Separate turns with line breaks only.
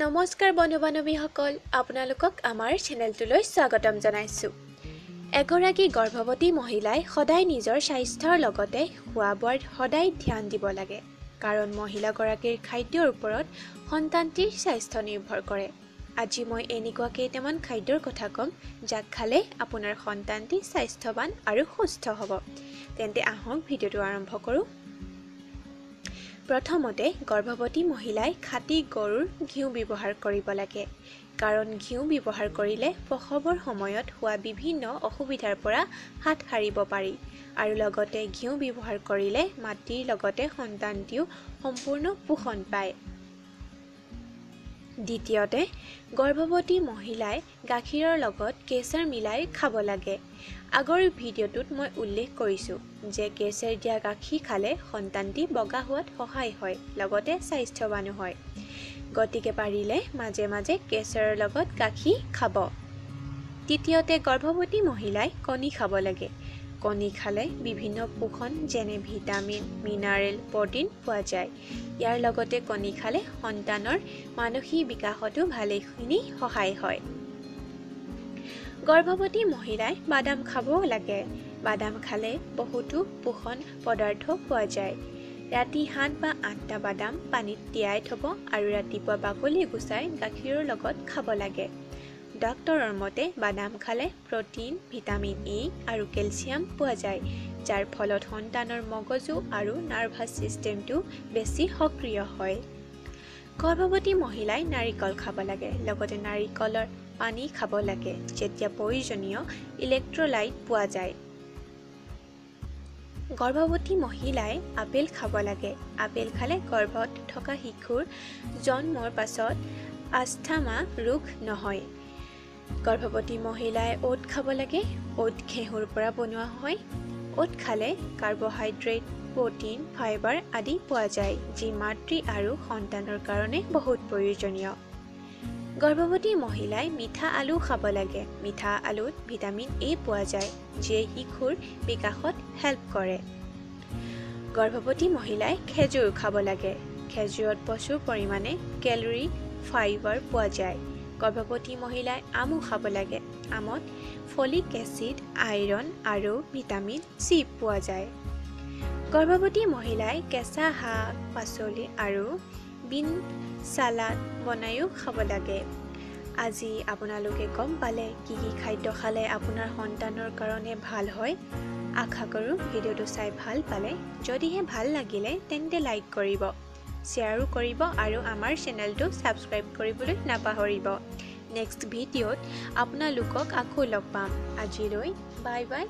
নমস্কাৰ বন্ধু-বান্ধৱীসকল, আপোনালোকক আমাৰ চেনেলটোলৈ স্বাগতম জনাইছোঁ। এগৰাকী গৰ্ভৱতী মহিলাই সদায় নিজৰ স্বাস্থ্যৰ লগতে খোৱা-বোৱাত সদায় ধ্যান দিব লাগে। কাৰণ মহিলাগৰাকীৰ খাদ্যৰ ওপৰত সন্তানটিৰ স্বাস্থ্য নিৰ্ভৰ কৰে। আজি মই এনেকুৱা কেইটামান খাদ্যৰ কথা ক'ম, যাক খালে আপোনাৰ সন্তানটি স্বাস্থ্যৱান আৰু সুস্থ হ'ব। তেন্তে আহক ভিডিঅ'টো আৰম্ভ কৰোঁ। প্ৰথমতে গৰ্ভৱতী মহিলাই খাটি গৰুৰ ঘিউ ব্যৱহাৰ কৰিব লাগে। কাৰণ ঘিউ ব্যৱহাৰ কৰিলে প্ৰসৱৰ সময়ত হোৱা বিভিন্ন অসুবিধাৰ পৰা হাত সাৰিব পাৰি। আৰু লগতে ঘিউ ব্যৱহাৰ কৰিলে মাতৃৰ লগতে সন্তানটিও সম্পূৰ্ণ পোষণ পায়। দ্বিতীয়তে, গৰ্ভৱতী মহিলাই গাখীৰৰ লগত কেশৰ মিলাই খাব লাগে। আগৰ ভিডিঅ'টোত মই উল্লেখ কৰিছোঁ যে কেশৰ দিয়া গাখীৰ খালে সন্তানটি বগা হোৱাত সহায় হয়, লগতে স্বাস্থ্যৱানো হয়। গতিকে পাৰিলে মাজে মাজে কেশৰৰ লগত গাখীৰ খাব। তৃতীয়তে, গৰ্ভৱতী মহিলাই কণী খাব লাগে। কণী খালে বিভিন্ন পোষণ যেনে ভিটামিন, মিনাৰেল, প্ৰটিন পোৱা যায়। ইয়াৰ লগতে কণী খালে সন্তানৰ মানসিক বিকাশতো ভালেখিনি সহায় হয়। গৰ্ভৱতী মহিলাই বাদাম খাব লাগে। বাদাম খালে বহুতো পোষণ পদাৰ্থ পোৱা যায়। ৰাতি 7 বা 8টা বাদাম পানীত তিয়াই থ'ব আৰু ৰাতিপুৱা বাকলি গুচাই গাখীৰৰ লগত খাব লাগে। ডাক্তৰৰ মতে বাদাম খালে প্ৰটিন, ভিটামিন ই আৰু কেলচিয়াম পোৱা যায়, যাৰ ফলত সন্তানৰ মগজু আৰু নাৰ্ভাছ ছিষ্টেমটো বেছি সক্ৰিয় হয়। গৰ্ভৱতী মহিলাই নাৰিকল খাব লাগে। লগতে নাৰিকলৰ পানী খাব লাগে, যেতিয়া প্ৰয়োজনীয় ইলেক্ট্ৰলাইট পোৱা যায়। গৰ্ভৱতী মহিলাই আপেল খাব লাগে। আপেল খালে গৰ্ভত থকা শিশুৰ জন্মৰ পাছত আস্থামা ৰোগ নহয়। গৰ্ভৱতী মহিলাই ওট খাব লাগে। ওট ঘেঁহুৰ পৰা বনোৱা হয়। ওট খালে কাৰ্বহাইড্ৰেট, প্ৰটিন, ফাইবাৰ আদি পোৱা যায়, যি মাতৃ আৰু সন্তানৰ কাৰণে বহুত প্ৰয়োজনীয়। গৰ্ভৱতী মহিলাই মিঠা আলু খাব লাগে। মিঠা আলুত ভিটামিন এ পোৱা যায়, যিয়ে শিশুৰ বিকাশত হেল্প কৰে। গৰ্ভৱতী মহিলাই খেজুৰ খাব লাগে। খেজুৰত প্ৰচুৰ পৰিমাণে কেলৰি, ফাইবাৰ পোৱা যায়। গৰ্ভৱতী মহিলাই আমো খাব লাগে। আমত ফলিক এচিড, আইৰণ আৰু ভিটামিন চি পোৱা যায়। গৰ্ভৱতী মহিলাই কেঁচা শাক, পাচলি আৰু বিন চালাড বনাইও খাব লাগে। আজি আপোনালোকে গম পালে কি কি খাদ্য খালে আপোনাৰ সন্তানৰ কাৰণে ভাল হয়। আশা কৰোঁ ভিডিঅ'টো চাই ভাল পালে। যদিহে ভাল লাগিলে তেন্তে লাইক কৰিব, শ্বেয়াৰো কৰিব আৰু আমাৰ চেনেলটো ছাবস্ক্ৰাইব কৰিবলৈ নাপাহৰিব। নেক্সট ভিডিঅ'ত আপোনালোকক আকৌ লগ পাম। আজিলৈ বাই বাই।